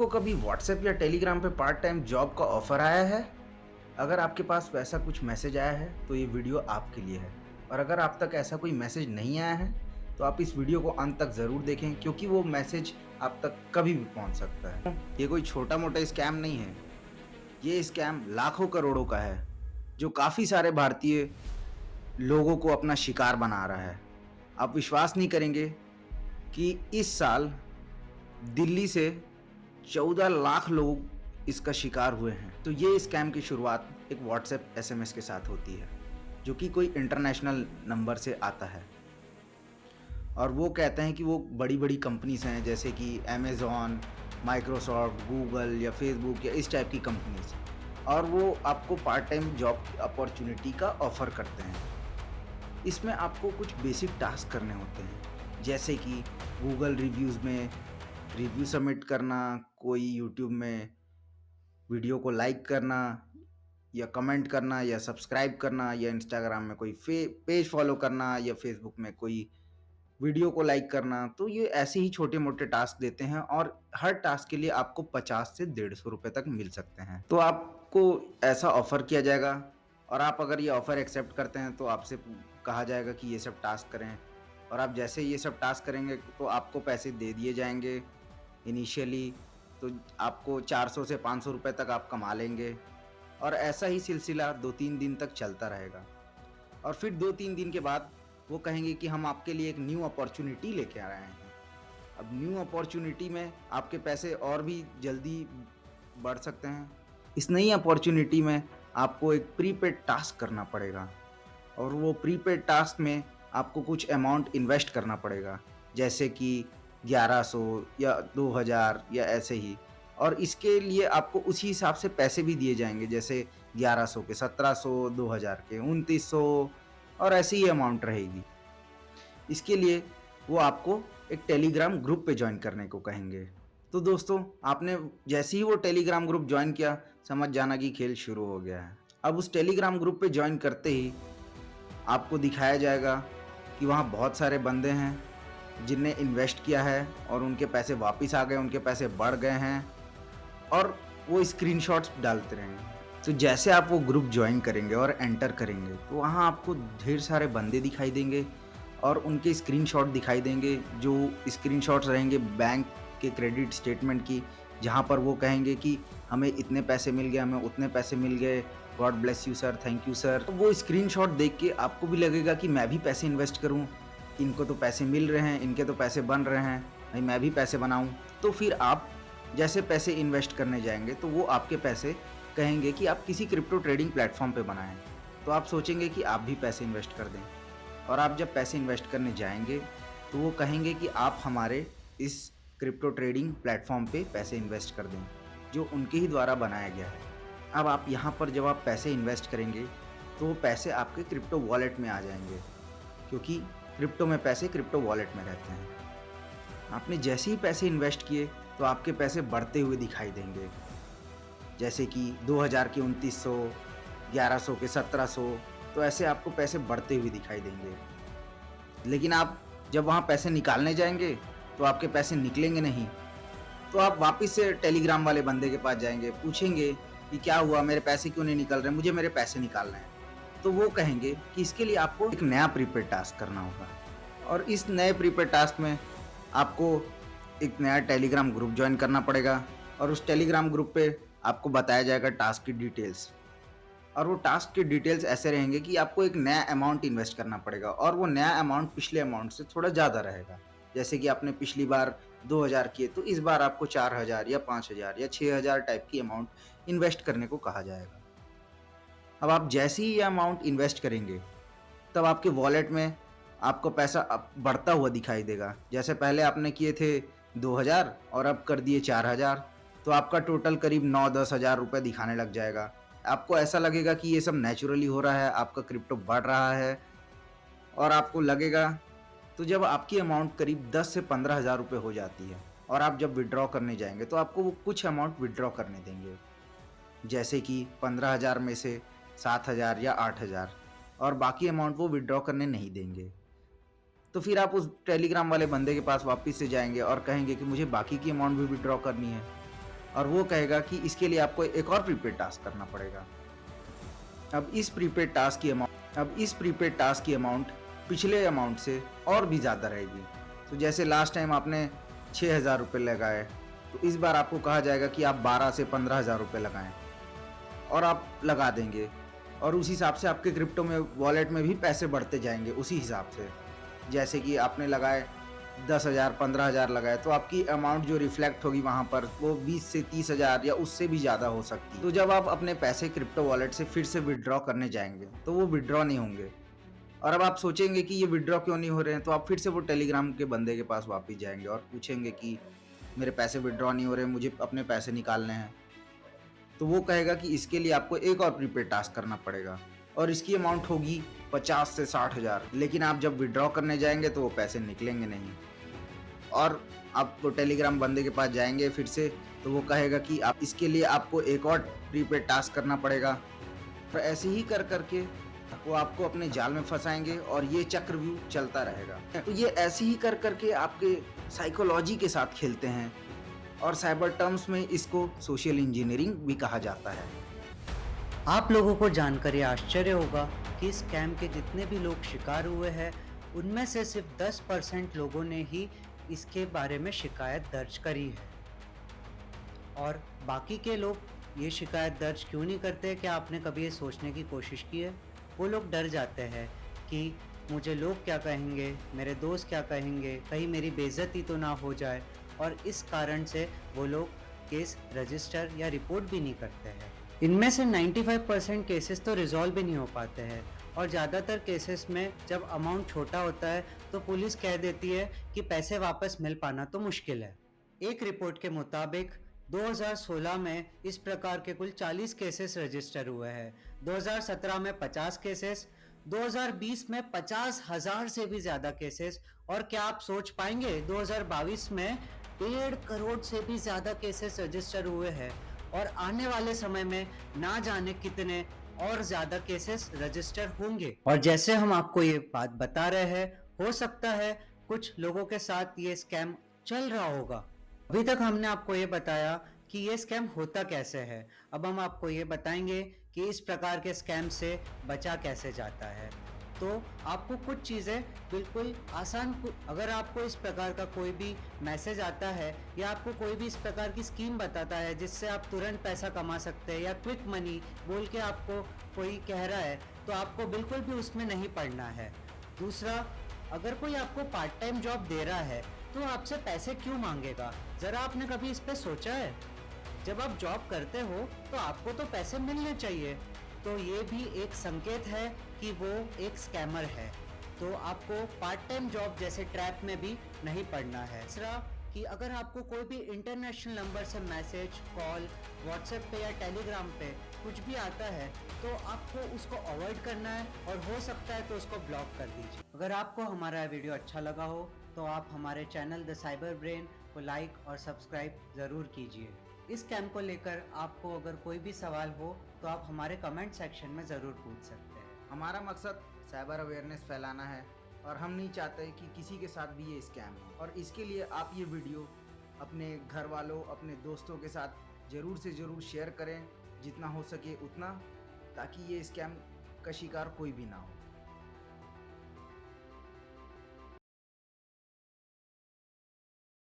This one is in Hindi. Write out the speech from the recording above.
आपको कभी व्हाट्सएप या टेलीग्राम पे पार्ट टाइम जॉब का ऑफर आया है? अगर आपके पास वैसा कुछ मैसेज आया है, तो ये वीडियो आपके लिए है। और अगर आप तक ऐसा कोई मैसेज नहीं आया है, तो आप इस वीडियो को अंत तक ज़रूर देखें क्योंकि वो मैसेज आप तक कभी भी पहुंच सकता है। ये कोई छोटा-मोटा स्कैम नहीं है। ये स्कैम लाखों करोड़ों का है, जो काफ़ी सारे भारतीय लोगों को अपना शिकार बना रहा है। आप विश्वास नहीं करेंगे कि इस साल दिल्ली से 14 लाख लोग इसका शिकार हुए हैं। तो ये स्कैम की शुरुआत एक व्हाट्सएप एसएमएस के साथ होती है, जो कि कोई इंटरनेशनल नंबर से आता है और वो कहते हैं कि वो बड़ी-बड़ी कंपनीज़ हैं जैसे कि अमेज़न, माइक्रोसॉफ्ट, गूगल या फेसबुक या इस टाइप की कंपनीज़, और वो आपको पार्ट टाइम जॉब अपॉर्चुनिटी का ऑफ़र करते हैं। इसमें आपको कुछ बेसिक टास्क करने होते हैं, जैसे कि गूगल रिव्यूज़ में रिव्यू सबमिट करना, कोई यूट्यूब में वीडियो को लाइक करना या कमेंट करना या सब्सक्राइब करना या इंस्टाग्राम में कोई पेज फॉलो करना या फेसबुक में कोई वीडियो को लाइक करना। तो ये ऐसे ही छोटे-मोटे टास्क देते हैं और हर टास्क के लिए आपको 50 से 150 रुपए तक मिल सकते हैं। तो आपको ऐसा ऑफ़र किया जाएगा और आप अगर ये ऑफ़र एक्सेप्ट करते हैं तो आपसे कहा जाएगा कि ये सब टास्क करें, और आप जैसे ये सब टास्क करेंगे तो आपको पैसे दे दिए जाएँगे इनिशियली। तो आपको 400 से 500 रुपए तक आप कमा लेंगे और ऐसा ही सिलसिला 2-3 दिन तक चलता रहेगा। और फिर 2-3 दिन के बाद वो कहेंगे कि हम आपके लिए एक न्यू अपॉर्च्युनिटी लेके आ रहे हैं। अब न्यू अपॉर्च्युनिटी में आपके पैसे और भी जल्दी बढ़ सकते हैं। इस नई अपॉर्च्युनिटी में आपको एक प्रीपेड टास्क करना पड़ेगा और वो प्रीपेड टास्क में आपको कुछ अमाउंट इन्वेस्ट करना पड़ेगा, जैसे कि 1100 या 2000 या ऐसे ही। और इसके लिए आपको उसी हिसाब से पैसे भी दिए जाएँगे, जैसे 1100 के 1700, 2000 के 2900 और ऐसी ही अमाउंट रहेगी। इसके लिए वो आपको एक टेलीग्राम ग्रुप पे जॉइन करने को कहेंगे। तो दोस्तों, आपने जैसे ही वो टेलीग्राम ग्रुप जॉइन किया, समझ जाना कि खेल शुरू हो गया है। अब उस टेलीग्राम ग्रुप पे जॉइन करते ही आपको दिखाया जाएगा कि वहाँ बहुत सारे बंदे हैं जिनने इन्वेस्ट किया है और उनके पैसे वापस आ गए, उनके पैसे बढ़ गए हैं, और वो स्क्रीनशॉट्स डालते रहेंगे। तो जैसे आप वो ग्रुप जॉइन करेंगे और एंटर करेंगे, तो वहाँ आपको ढेर सारे बंदे दिखाई देंगे और उनके स्क्रीनशॉट दिखाई देंगे, जो स्क्रीनशॉट्स रहेंगे बैंक के क्रेडिट स्टेटमेंट की, जहाँ पर वो कहेंगे कि हमें इतने पैसे मिल गए, हमें उतने पैसे मिल गए, God bless you sir, thank you sir. तो वो स्क्रीनशॉट देख के आपको भी लगेगा कि मैं भी पैसे इन्वेस्ट करूँ, इनको तो पैसे मिल रहे हैं, इनके तो पैसे बन रहे हैं, भाई मैं भी पैसे बनाऊँ। तो फिर आप जैसे पैसे इन्वेस्ट करने जाएँगे, तो वो आपके पैसे कहेंगे कि आप किसी क्रिप्टो ट्रेडिंग प्लेटफ़ॉर्म पे बनाएँ। तो आप सोचेंगे कि आप भी पैसे इन्वेस्ट कर दें, और आप जब पैसे इन्वेस्ट करने जाएँगे, तो वो कहेंगे कि आप हमारे इस क्रिप्टो ट्रेडिंग प्लेटफ़ॉर्म पे पैसे इन्वेस्ट कर दें, जो उनके ही द्वारा बनाया गया है। अब आप यहाँ पर जब आप पैसे इन्वेस्ट करेंगे, तो वो पैसे आपके क्रिप्टो वॉलेट में आ जाएँगे, क्योंकि क्रिप्टो में पैसे क्रिप्टो वॉलेट में रहते हैं। आपने जैसे ही पैसे इन्वेस्ट किए, तो आपके पैसे बढ़ते हुए दिखाई देंगे, जैसे कि 2000 के 2900, 1100 के 1700, तो ऐसे आपको पैसे बढ़ते हुए दिखाई देंगे। लेकिन आप जब वहाँ पैसे निकालने जाएँगे, तो आपके पैसे निकलेंगे नहीं। तो आप वापस से टेलीग्राम वाले बंदे के पास जाएँगे, पूछेंगे कि क्या हुआ, मेरे पैसे क्यों नहीं निकल रहे, मुझे मेरे पैसे निकालने हैं। तो वो कहेंगे कि इसके लिए आपको एक नया प्रीपेड टास्क करना होगा, और इस नए प्रीपेड टास्क में आपको एक नया टेलीग्राम ग्रुप जॉइन करना पड़ेगा, और उस टेलीग्राम ग्रुप पे आपको बताया जाएगा टास्क की डिटेल्स। और वो टास्क के डिटेल्स ऐसे रहेंगे कि आपको एक नया अमाउंट इन्वेस्ट करना पड़ेगा, और वो नया अमाउंट पिछले अमाउंट से थोड़ा ज़्यादा रहेगा। जैसे कि आपने पिछली बार 2000 किए, तो इस बार आपको 4000 या 5000 या 6000 टाइप की अमाउंट इन्वेस्ट करने को कहा जाएगा। अब आप जैसे ही ये अमाउंट इन्वेस्ट करेंगे, तब आपके वॉलेट में आपको पैसा अब बढ़ता हुआ दिखाई देगा। जैसे पहले आपने किए थे 2000 और अब कर दिए 4000, तो आपका टोटल करीब 9-10 हज़ार रुपये दिखाने लग जाएगा। आपको ऐसा लगेगा कि ये सब नेचुरली हो रहा है, आपका क्रिप्टो बढ़ रहा है, और आपको लगेगा। तो जब आपकी अमाउंट करीब 10 से 15 हज़ार रुपये हो जाती है, और आप जब विथड्रॉ करने जाएँगे, तो आपको वो कुछ अमाउंट विथड्रॉ करने देंगे, जैसे कि 15,000 में से 7,000 या 8,000, और बाकी अमाउंट वो विथड्रॉ करने नहीं देंगे। तो फिर आप उस टेलीग्राम वाले बंदे के पास वापस से जाएँगे और कहेंगे कि मुझे बाकी की अमाउंट भी विथड्रॉ करनी है। और वो कहेगा कि इसके लिए आपको एक और प्रीपेड टास्क करना पड़ेगा। अब इस प्रीपेड टास्क की अमाउंट पिछले अमाउंट से और भी ज़्यादा रहेगी। तो जैसे लास्ट टाइम आपने 6,000 रुपये लगाए, तो इस बार आपको कहा जाएगा कि आप 12 से 15,000 रुपये लगाएं, और आप लगा देंगे, और उस हिसाब से आपके क्रिप्टो में वॉलेट में भी पैसे बढ़ते जाएंगे उसी हिसाब से। जैसे कि आपने लगाए 10,000 15,000 लगाए, तो आपकी अमाउंट जो रिफ्लेक्ट होगी वहाँ पर वो 20 से 30,000 या उससे भी ज़्यादा हो सकती है। तो जब आप अपने पैसे क्रिप्टो वॉलेट से फिर से विड्रॉ करने जाएंगे तो वो विड्रॉ नहीं होंगे, और अब आप सोचेंगे कि ये विड्रॉ क्यों नहीं हो रहे हैं, तो आप फिर से वो टेलीग्राम के बंदे के पास वापस जाएंगे और पूछेंगे कि मेरे पैसे विड्रॉ नहीं हो रहे, मुझे अपने पैसे निकालने हैं। तो वो कहेगा कि इसके लिए आपको एक और प्रीपेड टास्क करना पड़ेगा, और इसकी अमाउंट होगी 50 से 60,000। लेकिन आप जब विड्रॉ करने जाएंगे तो वो पैसे निकलेंगे नहीं, और आप वो टेलीग्राम बंदे के पास जाएंगे फिर से, तो वो कहेगा कि आप इसके लिए आपको एक और प्रीपेड टास्क करना पड़ेगा। तो ऐसे ही कर करके वो आपको अपने जाल में फंसाएंगे, और ये चक्रव्यूह चलता रहेगा। तो ये ऐसे ही कर करके आपके साइकोलॉजी के साथ खेलते हैं, और साइबर टर्म्स में इसको सोशल इंजीनियरिंग भी कहा जाता है। आप लोगों को जानकर ये आश्चर्य होगा कि इस स्कैम के जितने भी लोग शिकार हुए हैं उनमें से सिर्फ 10% लोगों ने ही इसके बारे में शिकायत दर्ज करी है, और बाकी के लोग ये शिकायत दर्ज क्यों नहीं करते? क्या आपने कभी ये सोचने की कोशिश की है? वो लोग डर जाते हैं कि मुझे लोग क्या कहेंगे, मेरे दोस्त क्या कहेंगे, कहीं मेरी बेइज्जती तो ना हो जाए, और इस कारण से वो लोग केस रजिस्टर या रिपोर्ट भी नहीं करते हैं। इनमें से 95% केसेस तो रिजॉल्व भी नहीं हो पाते हैं, और ज़्यादातर केसेस में जब अमाउंट छोटा होता है तो पुलिस कह देती है कि पैसे वापस मिल पाना तो मुश्किल है। एक रिपोर्ट के मुताबिक 2016 में इस प्रकार के कुल 40 केसेस रजिस्टर हुए हैं, 2017 में 50 केसेस, 2020 में 50,000 से भी ज़्यादा केसेस, और क्या आप सोच पाएंगे 2022 में 1.5 करोड़ से भी ज़्यादा केसेस रजिस्टर हुए हैं, और आने वाले समय में ना जाने कितने और ज़्यादा केसेस रजिस्टर होंगे। और जैसे हम आपको ये बात बता रहे हैं, हो सकता है कुछ लोगों के साथ ये स्कैम चल रहा होगा। अभी तक हमने आपको ये बताया कि ये स्कैम होता कैसे है। अब हम आपको ये बताएंगे कि इस प्रकार के स्कैम से बचा कैसे जाता है। तो आपको कुछ चीज़ें बिल्कुल आसान, अगर आपको इस प्रकार का कोई भी मैसेज आता है या आपको कोई भी इस प्रकार की स्कीम बताता है जिससे आप तुरंत पैसा कमा सकते हैं, या क्विक मनी बोल के आपको कोई कह रहा है, तो आपको बिल्कुल भी उसमें नहीं पड़ना है। दूसरा, अगर कोई आपको पार्ट टाइम जॉब दे रहा है तो आपसे पैसे क्यों मांगेगा? ज़रा आपने कभी इस पे सोचा है? जब आप जॉब करते हो तो आपको तो पैसे मिलने चाहिए। तो ये भी एक संकेत है कि वो एक स्कैमर है। तो आपको पार्ट टाइम जॉब जैसे ट्रैप में भी नहीं पड़ना है। तीसरा, कि अगर आपको कोई भी इंटरनेशनल नंबर से मैसेज, कॉल, व्हाट्सएप पे या टेलीग्राम पे कुछ भी आता है तो आपको उसको अवॉइड करना है, और हो सकता है तो उसको ब्लॉक कर दीजिए। अगर आपको हमारा वीडियो अच्छा लगा हो तो आप हमारे चैनल द साइबर ब्रेन को लाइक और सब्सक्राइब ज़रूर कीजिए। इस स्कैम को लेकर आपको अगर कोई भी सवाल हो तो आप हमारे कमेंट सेक्शन में ज़रूर पूछ सकते हैं। हमारा मकसद साइबर अवेयरनेस फैलाना है, और हम नहीं चाहते कि किसी के साथ भी ये स्कैम हो। और इसके लिए आप ये वीडियो अपने घर वालों, अपने दोस्तों के साथ ज़रूर से ज़रूर शेयर करें, जितना हो सके उतना, ताकि ये स्कैम का शिकार कोई भी ना हो।